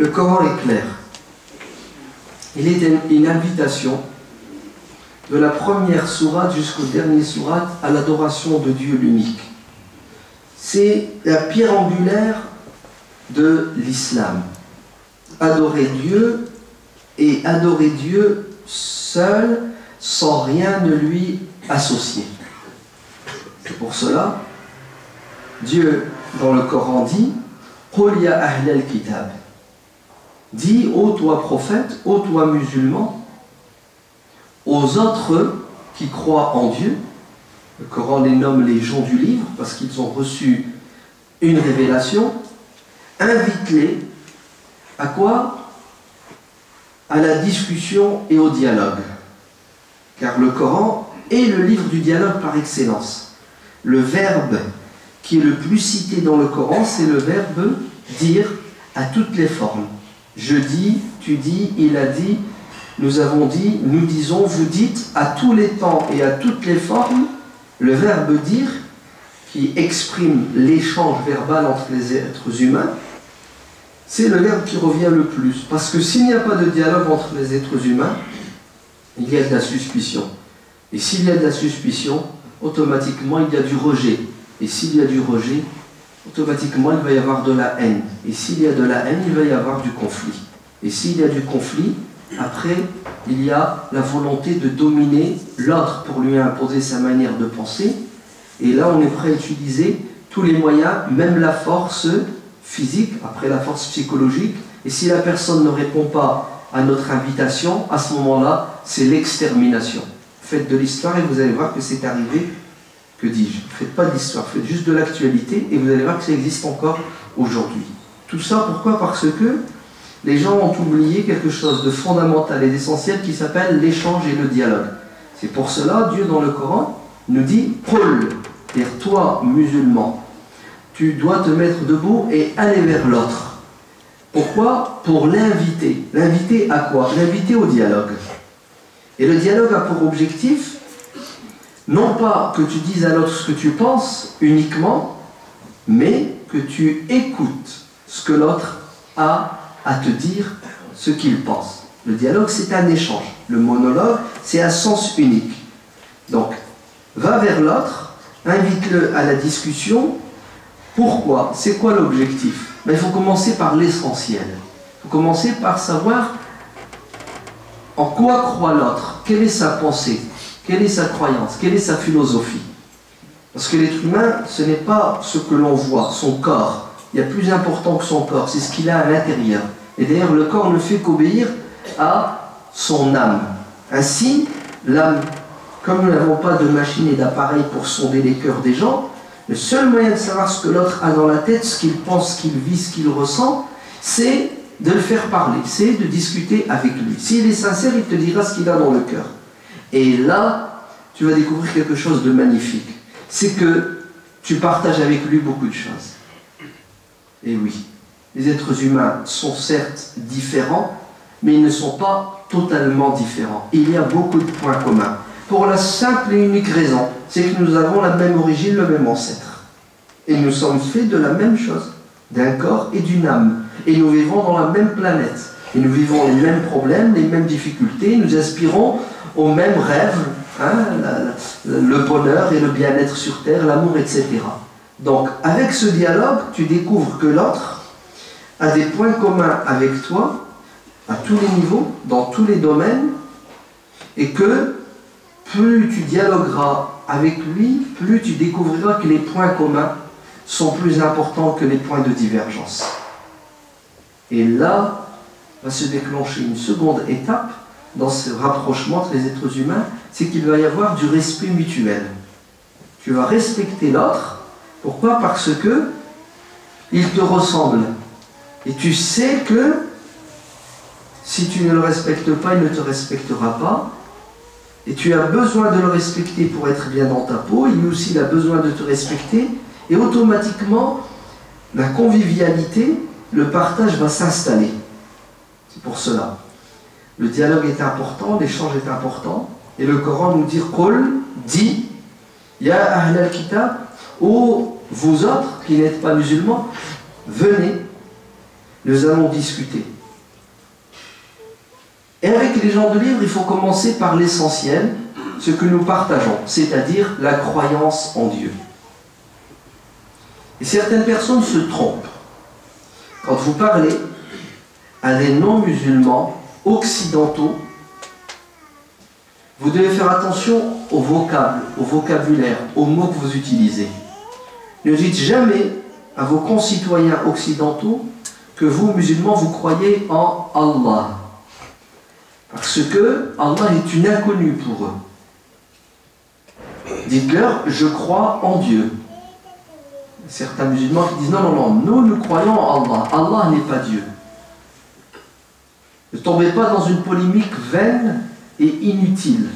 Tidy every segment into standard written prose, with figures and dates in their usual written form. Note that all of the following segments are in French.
Le Coran est clair. Il est une invitation de la première sourate jusqu'au dernier sourate à l'adoration de Dieu l'unique. C'est la pierre angulaire de l'islam. Adorer Dieu et adorer Dieu seul, sans rien ne lui associer. C'est pour cela, Dieu dans le Coran dit « Qul ya ahlal kitab » dit « Ô toi prophète, ô toi musulman » aux autres qui croient en Dieu. Le Coran les nomme les gens du livre parce qu'ils ont reçu une révélation. Invite-les à quoi? À la discussion et au dialogue. Car le Coran est le livre du dialogue par excellence. Le verbe qui est le plus cité dans le Coran, c'est le verbe dire à toutes les formes. Je dis, tu dis, il a dit, nous avons dit, nous disons, vous dites, à tous les temps et à toutes les formes. Le verbe dire, qui exprime l'échange verbal entre les êtres humains, c'est le verbe qui revient le plus. Parce que s'il n'y a pas de dialogue entre les êtres humains, il y a de la suspicion. Et s'il y a de la suspicion, automatiquement il y a du rejet. Et s'il y a du rejet, automatiquement il va y avoir de la haine. Et s'il y a de la haine, il va y avoir du conflit. Et s'il y a du conflit, après, il y a la volonté de dominer l'autre pour lui imposer sa manière de penser. Et là, on est prêt à utiliser tous les moyens, même la force physique, après la force psychologique. Et si la personne ne répond pas à notre invitation, à ce moment-là, c'est l'extermination. Faites de l'histoire et vous allez voir que c'est arrivé. Que dis-je? Faites pas de l'histoire, faites juste de l'actualité et vous allez voir que ça existe encore aujourd'hui. Tout ça, pourquoi? Parce que les gens ont oublié quelque chose de fondamental et d'essentiel qui s'appelle l'échange et le dialogue. C'est pour cela, Dieu dans le Coran nous dit « Qul », c'est-à-dire toi, musulman, tu dois te mettre debout et aller vers l'autre. Pourquoi? Pour l'inviter. L'inviter à quoi? L'inviter au dialogue. Et le dialogue a pour objectif, non pas que tu dises à l'autre ce que tu penses uniquement, mais que tu écoutes ce que l'autre a à te dire ce qu'il pense. Le dialogue, c'est un échange. Le monologue, c'est un sens unique. Donc, va vers l'autre, invite-le à la discussion. Pourquoi? C'est quoi l'objectif? Il faut commencer par l'essentiel. Il faut commencer par savoir en quoi croit l'autre, quelle est sa pensée, quelle est sa croyance, quelle est sa philosophie. Parce que l'être humain, ce n'est pas ce que l'on voit, son corps. Il y a plus important que son corps, c'est ce qu'il a à l'intérieur. Et d'ailleurs, le corps ne fait qu'obéir à son âme. Ainsi, l'âme, comme nous n'avons pas de machine et d'appareil pour sonder les cœurs des gens, le seul moyen de savoir ce que l'autre a dans la tête, ce qu'il pense, ce qu'il vit, ce qu'il ressent, c'est de le faire parler, c'est de discuter avec lui. S'il est sincère, il te dira ce qu'il a dans le cœur. Et là, tu vas découvrir quelque chose de magnifique. C'est que tu partages avec lui beaucoup de choses. Et oui, les êtres humains sont certes différents, mais ils ne sont pas totalement différents. Il y a beaucoup de points communs. Pour la simple et unique raison, c'est que nous avons la même origine, le même ancêtre. Et nous sommes faits de la même chose, d'un corps et d'une âme. Et nous vivons dans la même planète. Et nous vivons les mêmes problèmes, les mêmes difficultés, nous aspirons aux mêmes rêves, hein, le bonheur et le bien-être sur Terre, l'amour, etc. Donc, avec ce dialogue, tu découvres que l'autre a des points communs avec toi, à tous les niveaux, dans tous les domaines, et que plus tu dialogueras avec lui, plus tu découvriras que les points communs sont plus importants que les points de divergence. Et là, va se déclencher une seconde étape dans ce rapprochement entre les êtres humains, c'est qu'il va y avoir du respect mutuel. Tu vas respecter l'autre. Pourquoi? Parce que il te ressemble. Et tu sais que si tu ne le respectes pas, il ne te respectera pas. Et tu as besoin de le respecter pour être bien dans ta peau. Il aussi il a besoin de te respecter. Et automatiquement, la convivialité, le partage va s'installer. C'est pour cela. Le dialogue est important, l'échange est important. Et le Coran nous dit, Qul, dit, Ya ahl al-kitab, ô vous autres qui n'êtes pas musulmans, venez, nous allons discuter. Et avec les gens de livre, il faut commencer par l'essentiel, ce que nous partageons, c'est-à-dire la croyance en Dieu. Et certaines personnes se trompent. Quand vous parlez à des non-musulmans occidentaux, vous devez faire attention au vocabulaire, aux mots que vous utilisez. Ne dites jamais à vos concitoyens occidentaux que vous, musulmans, vous croyez en Allah. Parce que Allah est une inconnue pour eux. Dites-leur, je crois en Dieu. Certains musulmans qui disent, non, nous croyons en Allah. Allah n'est pas Dieu. Ne tombez pas dans une polémique vaine et inutile.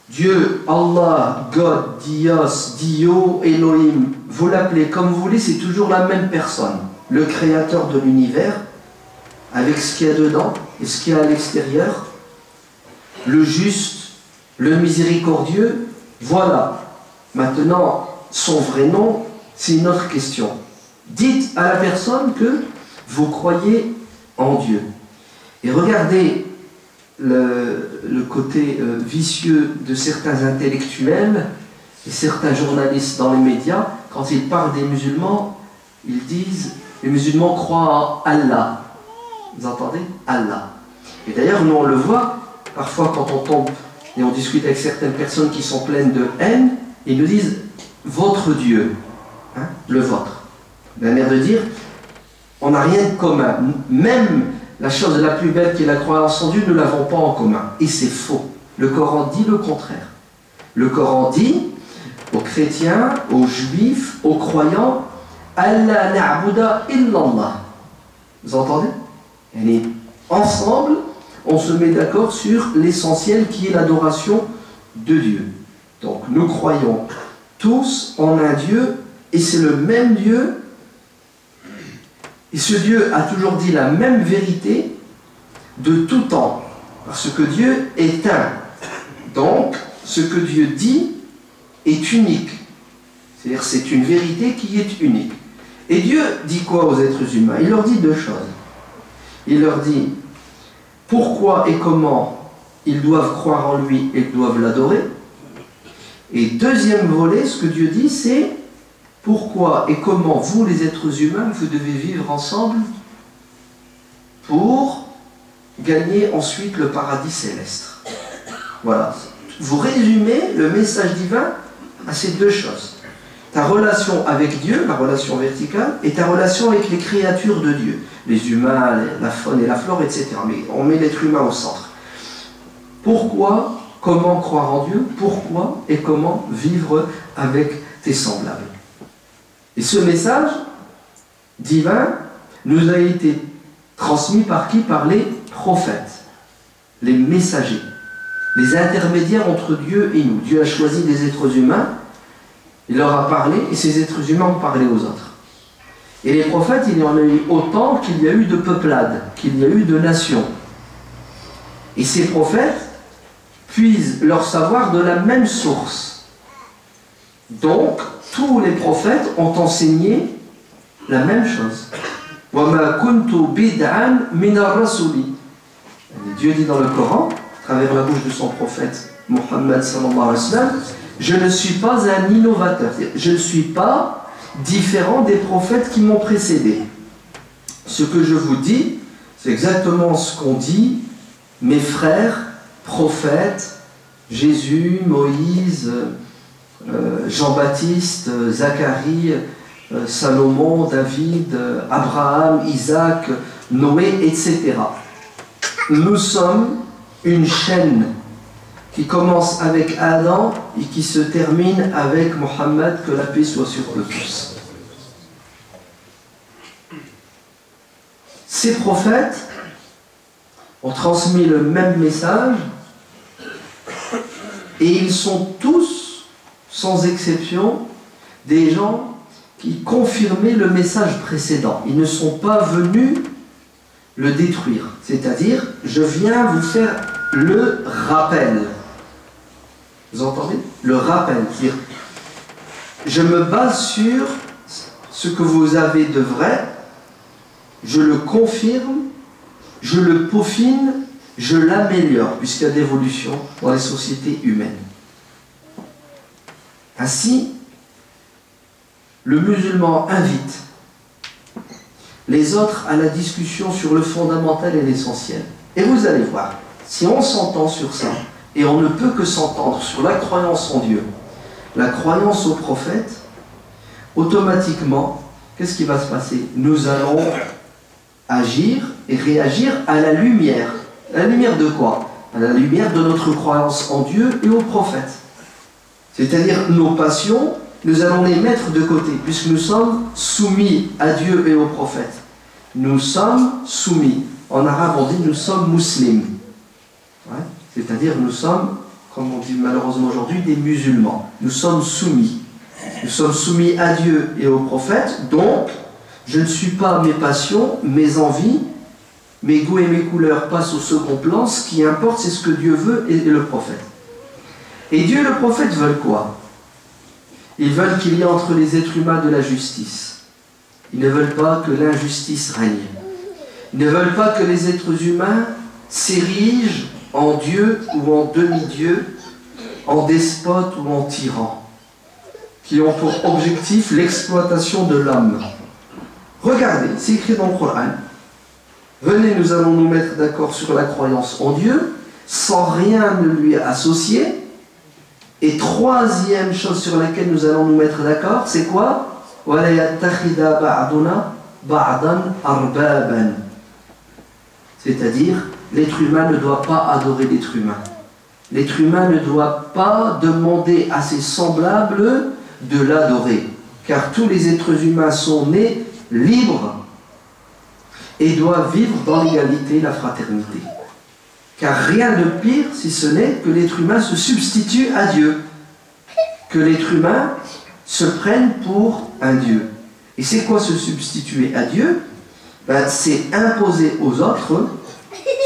Dieu, Allah, God, Dios, Dio, Elohim, vous l'appelez comme vous voulez, c'est toujours la même personne. Le créateur de l'univers, avec ce qu'il y a dedans et ce qu'il y a à l'extérieur, le juste, le miséricordieux, voilà. Maintenant, son vrai nom, c'est une autre question. Dites à la personne que vous croyez en Dieu. Et regardez le côté vicieux de certains intellectuels et certains journalistes dans les médias. Quand ils parlent des musulmans, ils disent les musulmans croient en Allah. Vous entendez? Allah. Et d'ailleurs, nous on le voit, parfois quand on tombe et on discute avec certaines personnes qui sont pleines de haine, ils nous disent votre Dieu, hein, le vôtre. La manière de dire, on n'a rien de commun. Même la chose la plus belle qui est la croyance en Dieu, nous ne l'avons pas en commun. Et c'est faux. Le Coran dit le contraire. Le Coran dit aux chrétiens, aux juifs, aux croyants, Allah na'buda illallah. Vous entendez? Et ensemble, on se met d'accord sur l'essentiel qui est l'adoration de Dieu. Donc nous croyons tous en un Dieu, et c'est le même Dieu. Et ce Dieu a toujours dit la même vérité de tout temps, parce que Dieu est un. Donc, ce que Dieu dit est unique. C'est-à-dire c'est une vérité qui est unique. Et Dieu dit quoi aux êtres humains? Il leur dit deux choses. Il leur dit pourquoi et comment ils doivent croire en lui et doivent l'adorer. Et deuxième volet, ce que Dieu dit, c'est pourquoi et comment vous, les êtres humains, vous devez vivre ensemble pour gagner ensuite le paradis céleste. Voilà. Vous résumez le message divin à ces deux choses. Ta relation avec Dieu, la relation verticale, et ta relation avec les créatures de Dieu. Les humains, la faune et la flore, etc. Mais on met l'être humain au centre. Pourquoi, comment croire en Dieu? Pourquoi et comment vivre avec tes semblables? Et ce message divin nous a été transmis par qui? Par les prophètes, les messagers, les intermédiaires entre Dieu et nous. Dieu a choisi des êtres humains, il leur a parlé, et ces êtres humains ont parlé aux autres. Et les prophètes, il y en a eu autant qu'il y a eu de peuplades, qu'il y a eu de nations. Et ces prophètes puisent leur savoir de la même source. Donc, tous les prophètes ont enseigné la même chose. وَمَا كُنْتُ بِدْعًا مِنَ الرَّسُولِ. Dieu dit dans le Coran, à travers la bouche de son prophète Mohammed sallallahu alayhi wa sallam, je ne suis pas un innovateur, je ne suis pas différent des prophètes qui m'ont précédé. Ce que je vous dis, c'est exactement ce qu'ont dit mes frères prophètes, Jésus, Moïse, Jean-Baptiste, Zacharie, Salomon, David, Abraham, Isaac, Noé, etc. Nous sommes une chaîne qui commence avec Adam et qui se termine avec Mohammed, que la paix soit sur eux tous. Ces prophètes ont transmis le même message et ils sont tous, sans exception, des gens qui confirmaient le message précédent. Ils ne sont pas venus le détruire. C'est-à-dire, je viens vous faire le rappel. Vous entendez? Le rappel. C'est-à-dire, je me base sur ce que vous avez de vrai je le confirme, je le peaufine, je l'améliore, puisqu'il y a d'évolution dans les sociétés humaines. Ainsi, le musulman invite les autres à la discussion sur le fondamental et l'essentiel. Et vous allez voir, si on s'entend sur ça, et on ne peut que s'entendre sur la croyance en Dieu, la croyance au prophète, automatiquement, qu'est-ce qui va se passer? Nous allons agir et réagir à la lumière. La lumière de quoi? À la lumière de notre croyance en Dieu et au prophète. C'est-à-dire nos passions, nous allons les mettre de côté, puisque nous sommes soumis à Dieu et au prophète. Nous sommes soumis. En arabe, on dit nous sommes musulmans. Ouais? C'est-à-dire nous sommes, comme on dit malheureusement aujourd'hui, des musulmans. Nous sommes soumis. Nous sommes soumis à Dieu et au prophète, donc je ne suis pas mes passions, mes envies, mes goûts et mes couleurs passent au second plan. Ce qui importe, c'est ce que Dieu veut et le prophète. Et Dieu et le prophète veulent quoi? Ils veulent qu'il y ait entre les êtres humains de la justice. Ils ne veulent pas que l'injustice règne. Ils ne veulent pas que les êtres humains s'érigent en Dieu ou en demi-dieu, en despote ou en tyran, qui ont pour objectif l'exploitation de l'homme. Regardez, c'est écrit dans le Coran. Venez, nous allons nous mettre d'accord sur la croyance en Dieu, sans rien ne lui associer. Et troisième chose sur laquelle nous allons nous mettre d'accord, c'est quoi? C'est-à-dire, l'être humain ne doit pas adorer l'être humain. L'être humain ne doit pas demander à ses semblables de l'adorer. Car tous les êtres humains sont nés libres et doivent vivre dans l'égalité et la fraternité. Car rien de pire, si ce n'est que l'être humain se substitue à Dieu. Que l'être humain se prenne pour un Dieu. Et c'est quoi se substituer à Dieu? C'est imposer aux autres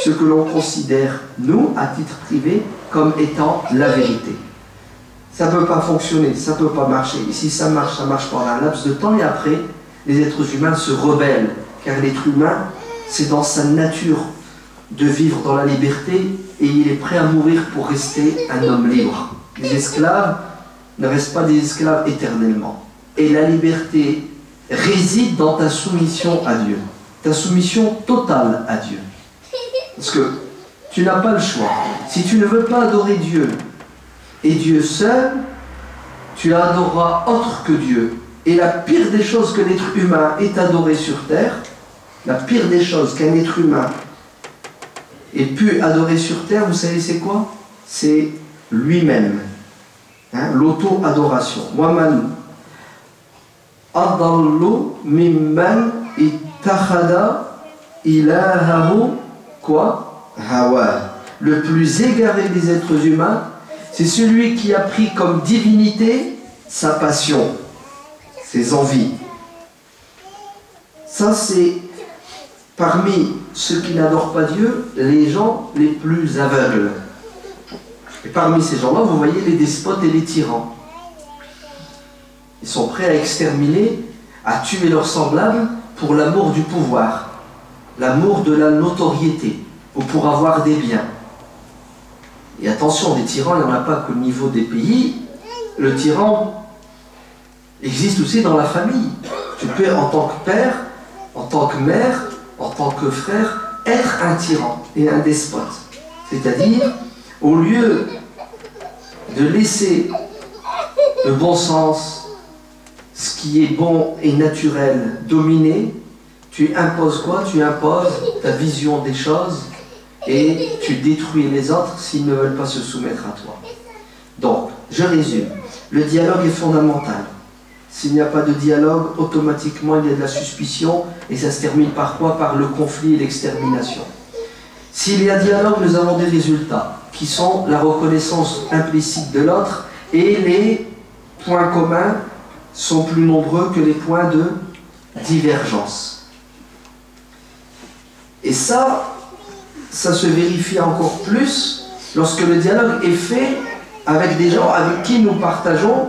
ce que l'on considère, nous, à titre privé, comme étant la vérité. Ça ne peut pas fonctionner, ça ne peut pas marcher. Et si ça marche pendant un laps de temps, et après, les êtres humains se rebellent. Car l'être humain, c'est dans sa nature de vivre dans la liberté, et il est prêt à mourir pour rester un homme libre. Les esclaves ne restent pas des esclaves éternellement. Et la liberté réside dans ta soumission à Dieu. Ta soumission totale à Dieu. Parce que tu n'as pas le choix. Si tu ne veux pas adorer Dieu et Dieu seul, tu adoreras autre que Dieu. Et la pire des choses que l'être humain ait adoré sur terre, la pire des choses qu'un être humain ait pu adorer sur terre, vous savez c'est quoi? C'est lui-même. Hein? L'auto-adoration. Waman adallu mimman ittakhada ilahahu quoi? Hawa. Le plus égaré des êtres humains, c'est celui qui a pris comme divinité sa passion, ses envies. Ça, c'est parmi ceux qui n'adorent pas Dieu, les gens les plus aveugles. Et parmi ces gens-là, vous voyez les despotes et les tyrans. Ils sont prêts à exterminer, à tuer leurs semblables pour l'amour du pouvoir, l'amour de la notoriété, ou pour avoir des biens. Et attention, des tyrans, il n'y en a pas qu'au niveau des pays. Le tyran existe aussi dans la famille. Tu peux, en tant que père, en tant que mère, en tant que frère, être un tyran et un despote. C'est-à-dire, au lieu de laisser le bon sens, ce qui est bon et naturel, dominer, tu imposes quoi? Tu imposes ta vision des choses et tu détruis les autres s'ils ne veulent pas se soumettre à toi. Donc, je résume. Le dialogue est fondamental. S'il n'y a pas de dialogue, automatiquement il y a de la suspicion et ça se termine par quoi? Par le conflit et l'extermination. S'il y a dialogue, nous avons des résultats qui sont la reconnaissance implicite de l'autre et les points communs sont plus nombreux que les points de divergence. Et ça se vérifie encore plus lorsque le dialogue est fait avec des gens avec qui nous partageons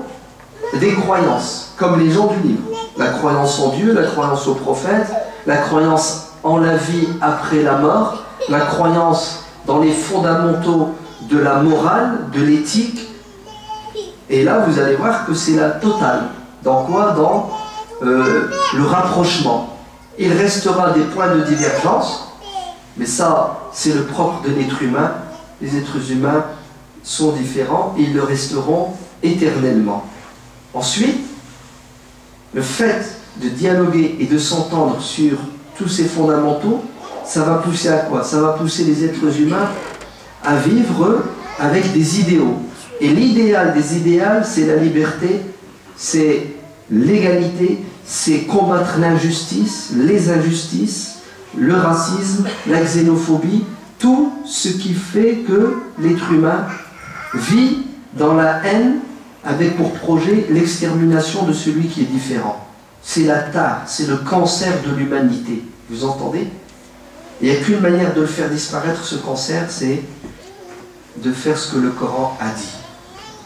des croyances, comme les gens du livre. La croyance en Dieu, la croyance au prophète, la croyance en la vie après la mort, la croyance dans les fondamentaux de la morale, de l'éthique. Et là, vous allez voir que c'est la totale. Dans quoi? Dans le rapprochement. Il restera des points de divergence, mais ça, c'est le propre de l'être humain. Les êtres humains sont différents et ils le resteront éternellement. Ensuite, le fait de dialoguer et de s'entendre sur tous ces fondamentaux, ça va pousser à quoi? Ça va pousser les êtres humains à vivre avec des idéaux. Et l'idéal des idéaux, c'est la liberté, c'est l'égalité, c'est combattre l'injustice, les injustices, le racisme, la xénophobie, tout ce qui fait que l'être humain vit dans la haine avec pour projet l'extermination de celui qui est différent. C'est la tare, c'est le cancer de l'humanité. Vous entendez? Il n'y a qu'une manière de le faire disparaître, ce cancer, c'est de faire ce que le Coran a dit.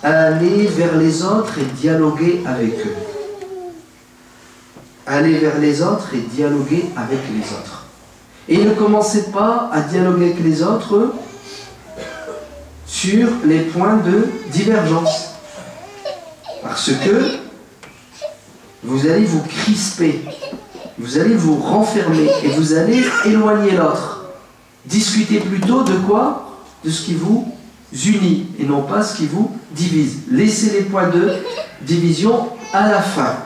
Aller vers les autres et dialoguer avec eux. Aller vers les autres et dialoguer avec les autres. Et ne commencez pas à dialoguer avec les autres sur les points de divergence. Parce que vous allez vous crisper, vous allez vous renfermer et vous allez éloigner l'autre. Discutez plutôt de quoi? De ce qui vous unit et non pas ce qui vous divise. Laissez les points de division à la fin.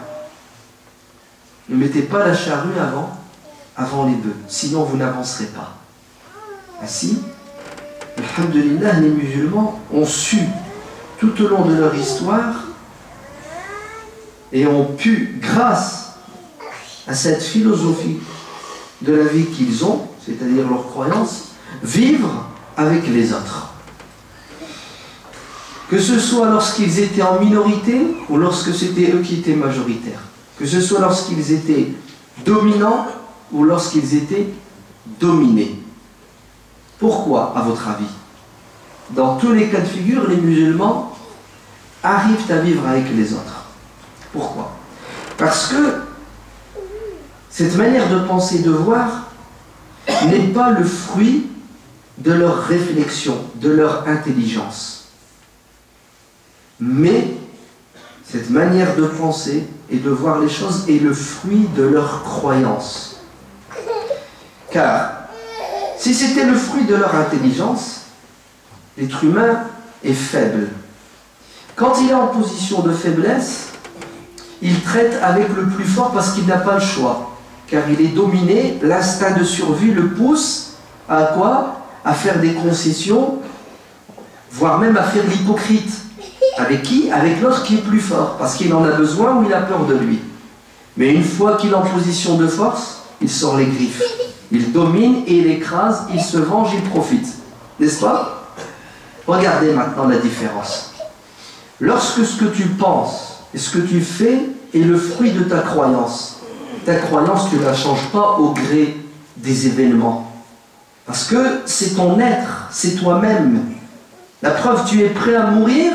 Ne mettez pas la charrue avant les bœufs, sinon vous n'avancerez pas. Ainsi, alhamdulillah, les musulmans ont su tout au long de leur histoire et ont pu, grâce à cette philosophie de la vie qu'ils ont, c'est-à-dire leur croyance, vivre avec les autres. Que ce soit lorsqu'ils étaient en minorité ou lorsque c'était eux qui étaient majoritaires. Que ce soit lorsqu'ils étaient dominants ou lorsqu'ils étaient dominés. Pourquoi, à votre avis? Dans tous les cas de figure, les musulmans arrivent à vivre avec les autres. Pourquoi? Parce que cette manière de penser et de voir n'est pas le fruit de leur réflexion, de leur intelligence. Mais cette manière de penser et de voir les choses est le fruit de leur croyance. Car si c'était le fruit de leur intelligence, l'être humain est faible. Quand il est en position de faiblesse, il traite avec le plus fort parce qu'il n'a pas le choix. Car il est dominé, l'instinct de survie le pousse à quoi? À faire des concessions, voire même à faire l'hypocrite. Avec qui? Avec l'autre qui est plus fort, parce qu'il en a besoin ou il a peur de lui. Mais une fois qu'il est en position de force, il sort les griffes. Il domine et il écrase, il se venge, il profite. N'est-ce pas? Regardez maintenant la différence. Lorsque ce que tu penses et ce que tu fais est le fruit de ta croyance tu ne la changes pas au gré des événements. Parce que c'est ton être, c'est toi-même. La preuve, tu es prêt à mourir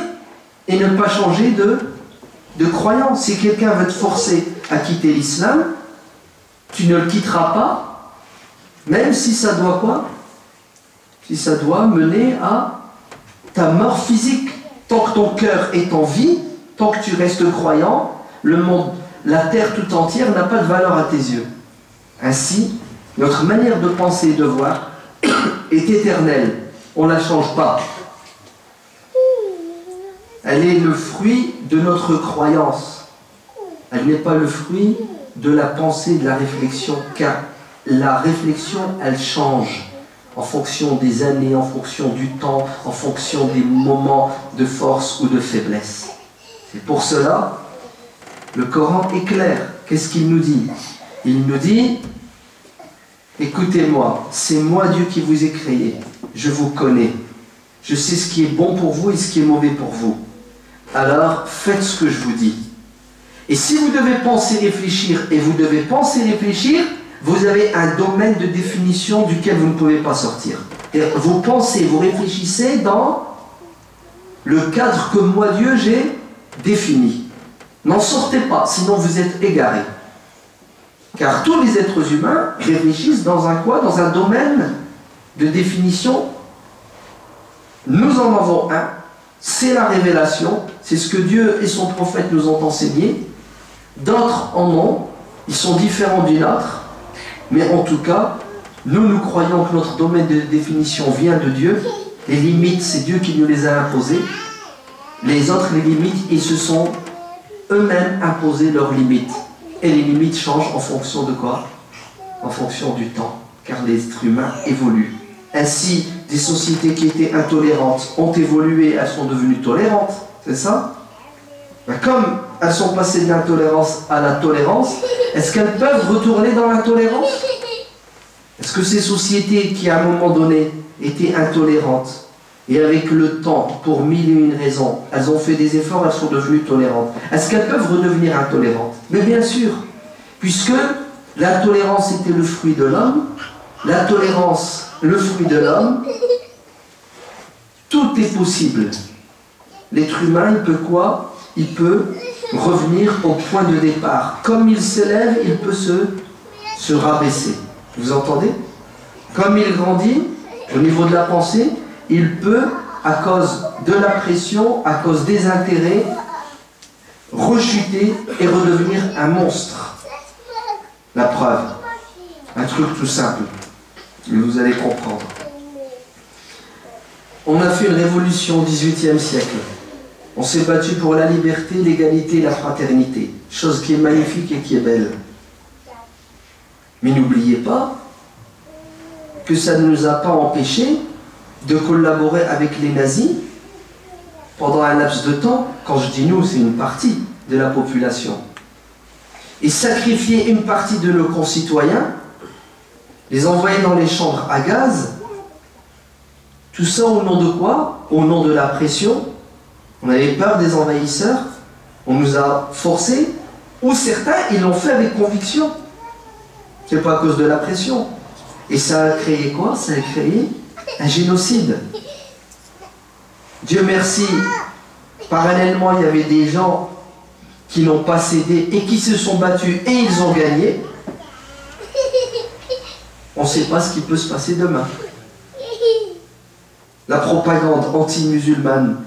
et ne pas changer de croyance. Si quelqu'un veut te forcer à quitter l'islam, tu ne le quitteras pas, même si ça doit quoi? Si ça doit mener à ta mort physique. Tant que ton cœur est en vie, tant que tu restes croyant, le monde, la terre tout entière n'a pas de valeur à tes yeux. Ainsi, notre manière de penser et de voir est éternelle. On ne la change pas. Elle est le fruit de notre croyance. Elle n'est pas le fruit de la pensée, de la réflexion, car la réflexion, elle change en fonction des années, en fonction du temps, en fonction des moments de force ou de faiblesse. C'est pour cela, le Coran est clair. Qu'est-ce qu'il nous dit? Il nous dit, écoutez-moi, c'est moi Dieu qui vous ai créé, je vous connais, je sais ce qui est bon pour vous et ce qui est mauvais pour vous. Alors, faites ce que je vous dis. Et si vous devez penser, réfléchir, et vous devez penser, réfléchir, vous avez un domaine de définition duquel vous ne pouvez pas sortir. Et vous pensez, vous réfléchissez dans le cadre que moi, Dieu, j'ai défini. N'en sortez pas, sinon vous êtes égarés. Car tous les êtres humains réfléchissent dans un quoi? Dans un domaine de définition. Nous en avons un, c'est la révélation, c'est ce que Dieu et son prophète nous ont enseigné. D'autres en ont, ils sont différents du nôtre, mais en tout cas, nous croyons que notre domaine de définition vient de Dieu. Les limites, c'est Dieu qui nous les a imposées. Les autres, les limites, ils se sont eux-mêmes imposés leurs limites. Et les limites changent en fonction de quoi? En fonction du temps, car les êtres humains évoluent. Ainsi, des sociétés qui étaient intolérantes ont évolué, elles sont devenues tolérantes, c'est ça? Ben, comme elles sont passées de l'intolérance à la tolérance, est-ce qu'elles peuvent retourner dans l'intolérance? Est-ce que ces sociétés qui, à un moment donné, étaient intolérantes, et avec le temps, pour mille et une raisons, elles ont fait des efforts, elles sont devenues tolérantes, est-ce qu'elles peuvent redevenir intolérantes? Mais bien sûr, puisque la tolérance était le fruit de l'homme, la tolérance, le fruit de l'homme, tout est possible. L'être humain, il peut quoi? Il peut revenir au point de départ. Comme il s'élève, il peut se rabaisser. Vous entendez? Comme il grandit, au niveau de la pensée, il peut, à cause de la pression, à cause des intérêts, rechuter et redevenir un monstre. La preuve, un truc tout simple, mais vous allez comprendre. On a fait une révolution au XVIIIe siècle. On s'est battu pour la liberté, l'égalité et la fraternité. Chose qui est magnifique et qui est belle. Mais n'oubliez pas que ça ne nous a pas empêchés de collaborer avec les nazis pendant un laps de temps. Quand je dis nous, c'est une partie de la population. Et sacrifier une partie de nos concitoyens, les envoyer dans les chambres à gaz, tout ça au nom de quoi? Au nom de la pression. On avait peur des envahisseurs, on nous a forcés, ou certains, ils l'ont fait avec conviction. C'est pas à cause de la pression. Et ça a créé quoi? Ça a créé un génocide. Dieu merci, parallèlement, il y avait des gens qui n'ont pas cédé et qui se sont battus et ils ont gagné. On ne sait pas ce qui peut se passer demain. La propagande anti-musulmane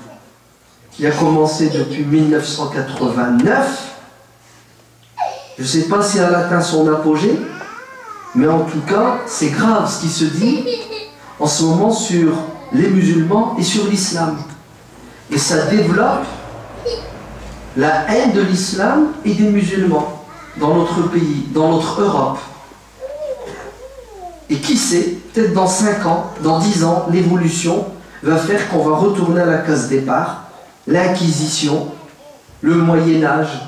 qui a commencé depuis 1989, je ne sais pas si elle atteint son apogée, mais en tout cas, c'est grave ce qui se dit en ce moment sur les musulmans et sur l'islam. Et ça développe la haine de l'islam et des musulmans dans notre pays, dans notre Europe. Et qui sait, peut-être dans 5 ans, dans 10 ans, l'évolution va faire qu'on va retourner à la case départ, l'Inquisition, le Moyen-Âge,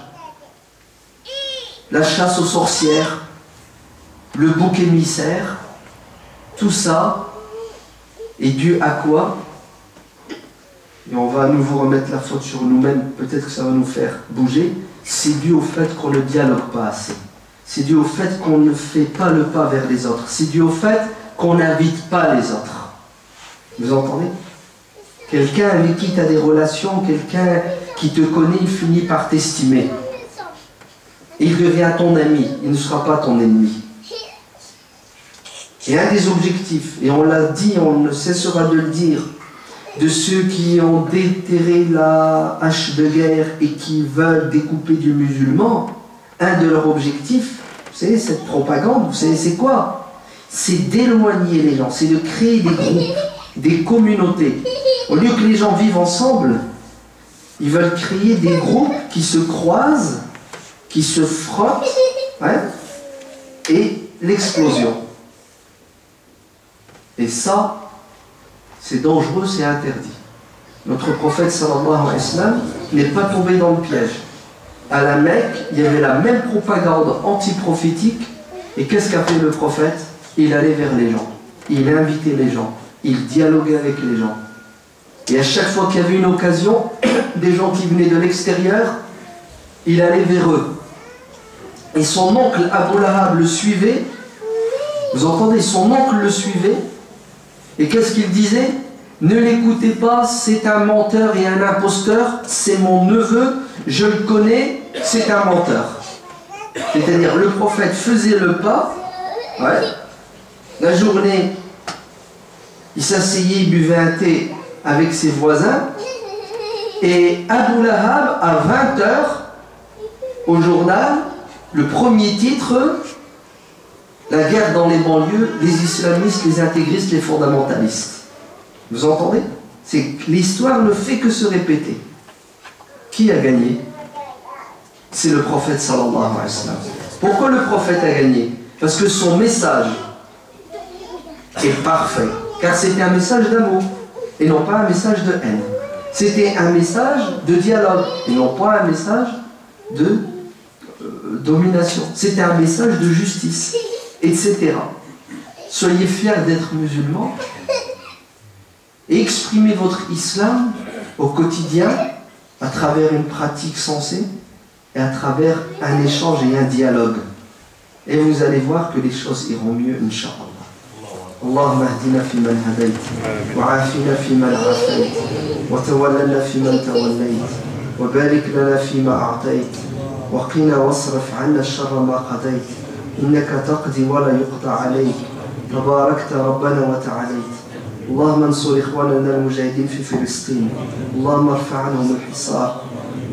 la chasse aux sorcières, le bouc émissaire, tout ça est dû à quoi? Et on va à nouveau remettre la faute sur nous-mêmes, peut-être que ça va nous faire bouger. C'est dû au fait qu'on ne dialogue pas assez. C'est dû au fait qu'on ne fait pas le pas vers les autres. C'est dû au fait qu'on n'invite pas les autres. Vous entendez? Quelqu'un avec qui tu as des relations, quelqu'un qui te connaît, il finit par t'estimer. Il devient ton ami, il ne sera pas ton ennemi. Et un des objectifs, et on l'a dit, on ne cessera de le dire, de ceux qui ont déterré la hache de guerre et qui veulent découper du musulman, un de leurs objectifs, vous savez, cette propagande, vous savez, c'est quoi? C'est d'éloigner les gens, c'est de créer des groupes, des communautés. Au lieu que les gens vivent ensemble, ils veulent créer des groupes qui se croisent, qui se frottent, hein, et l'explosion. Et ça, c'est dangereux, c'est interdit. Notre prophète sallallahu alayhi wa sallam n'est pas tombé dans le piège. À la Mecque, il y avait la même propagande anti-prophétique. Et qu'est-ce qu'a fait le prophète? Il allait vers les gens. Il invitait les gens. Il dialoguait avec les gens. Et à chaque fois qu'il y avait une occasion, des gens qui venaient de l'extérieur, il allait vers eux. Et son oncle Abu Lahab le suivait. Vous entendez? Son oncle le suivait. Et qu'est-ce qu'il disait? Ne l'écoutez pas, c'est un menteur et un imposteur, c'est mon neveu, je le connais, c'est un menteur. C'est-à-dire, le prophète faisait le pas, ouais, la journée, il s'asseyait, il buvait un thé avec ses voisins, et Abu Lahab, à 20 h, au journal, le premier titre, la guerre dans les banlieues, les islamistes, les intégristes, les fondamentalistes. Vous entendez? C'est que l'histoire ne fait que se répéter. Qui a gagné? C'est le prophète sallallahu alayhi wa sallam. Pourquoi le prophète a gagné? Parce que son message est parfait. Car c'était un message d'amour et non pas un message de haine. C'était un message de dialogue et non pas un message de domination. C'était un message de justice, etc. Soyez fiers d'être musulmans et exprimez votre islam au quotidien à travers une pratique sensée et à travers un échange et un dialogue. Et vous allez voir que les choses iront mieux, Inch'Allah. اللهم اهدنا فيمن هديت وعافنا فيمن عافيت وتولنا فيمن توليت وبارك لنا فيما أعطيت وقنا واصرف عنا الشر ما قضيت إنك تقضي ولا يقضى عليك تباركت ربنا وتعاليت اللهم انصر إخواننا المجاهدين في فلسطين اللهم ارفع عنهم الحصار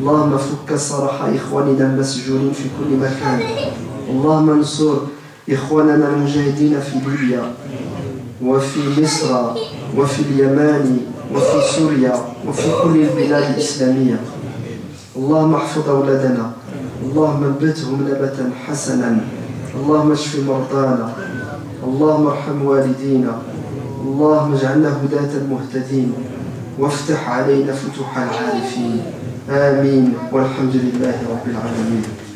اللهم فك سرح إخواننا المسجونين في كل مكان اللهم انصر إخواننا المجاهدين في ليبيا وفي مصر وفي اليمن وفي سوريا وفي كل البلاد الإسلامية اللهم احفظ أولادنا اللهم انبتهم نبتا حسنا اللهم اشف مرضانا اللهم ارحم والدينا اللهم اجعلنا هداة مهتدين وافتح علينا فتوح العارفين آمين والحمد لله رب العالمين.